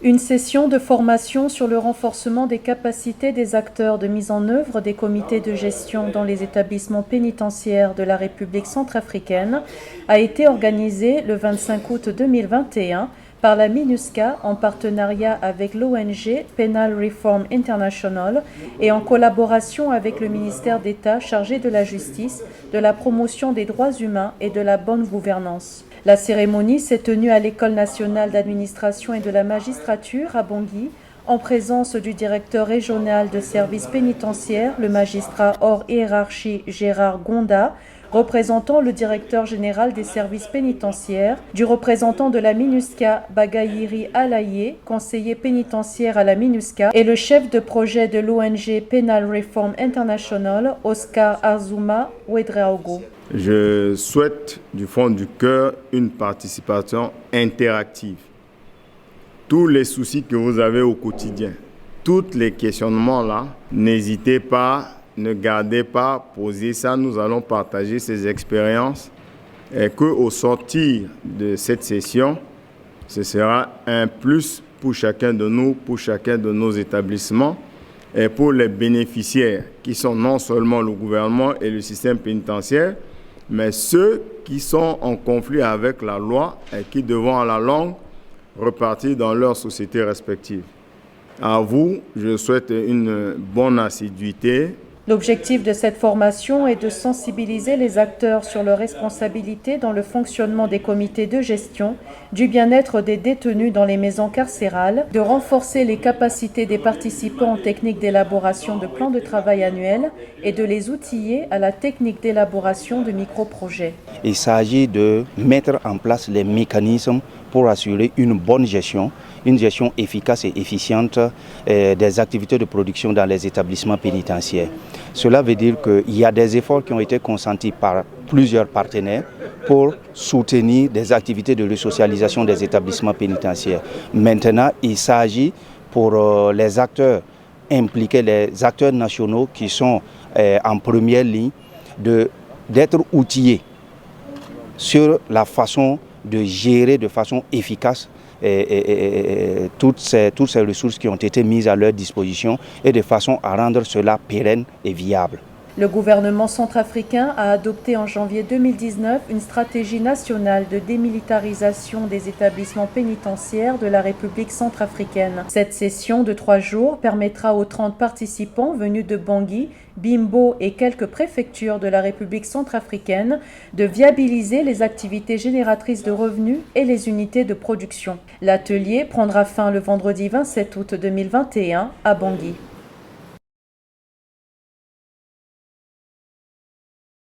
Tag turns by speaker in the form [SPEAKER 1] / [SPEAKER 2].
[SPEAKER 1] Une session de formation sur le renforcement des capacités des acteurs de mise en œuvre des comités de gestion dans les établissements pénitentiaires de la République centrafricaine a été organisée le 25 août 2021 par la MINUSCA en partenariat avec l'ONG Penal Reform International et en collaboration avec le ministère d'État chargé de la justice, de la promotion des droits humains et de la bonne gouvernance. La cérémonie s'est tenue à l'École nationale d'administration et de la magistrature à Bangui, en présence du directeur régional de services pénitentiaires, le magistrat hors hiérarchie Gérard Gonda, représentant le directeur général des services pénitentiaires, du représentant de la MINUSCA Bagayiri Alaye, conseiller pénitentiaire à la MINUSCA, et le chef de projet de l'ONG Penal Reform International, Oscar Azuma Ouedraogo.
[SPEAKER 2] Je souhaite du fond du cœur une participation interactive. Tous les soucis que vous avez au quotidien, tous les questionnements là, n'hésitez pas, ne gardez pas, posez ça. Nous allons partager ces expériences et qu'au sortir de cette session, ce sera un plus pour chacun de nous, pour chacun de nos établissements et pour les bénéficiaires qui sont non seulement le gouvernement et le système pénitentiaire, mais ceux qui sont en conflit avec la loi et qui devront à la longue repartir dans leurs sociétés respectives. À vous, je souhaite une bonne assiduité.
[SPEAKER 1] L'objectif de cette formation est de sensibiliser les acteurs sur leurs responsabilités dans le fonctionnement des comités de gestion, du bien-être des détenus dans les maisons carcérales, de renforcer les capacités des participants en technique d'élaboration de plans de travail annuels et de les outiller à la technique d'élaboration de micro-projets.
[SPEAKER 3] Il s'agit de mettre en place les mécanismes pour assurer une bonne gestion, une gestion efficace et efficiente des activités de production dans les établissements pénitentiaires. Cela veut dire qu'il y a des efforts qui ont été consentis par plusieurs partenaires pour soutenir des activités de resocialisation des établissements pénitentiaires. Maintenant, il s'agit pour les acteurs impliqués, les acteurs nationaux qui sont en première ligne, d'être outillés sur la façon de gérer de façon efficace toutes ces ressources qui ont été mises à leur disposition et de façon à rendre cela pérenne et viable.
[SPEAKER 1] Le gouvernement centrafricain a adopté en janvier 2019 une stratégie nationale de démilitarisation des établissements pénitentiaires de la République centrafricaine. Cette session de 3 jours permettra aux 30 participants venus de Bangui, Bimbo et quelques préfectures de la République centrafricaine de viabiliser les activités génératrices de revenus et les unités de production. L'atelier prendra fin le vendredi 27 août 2021 à Bangui.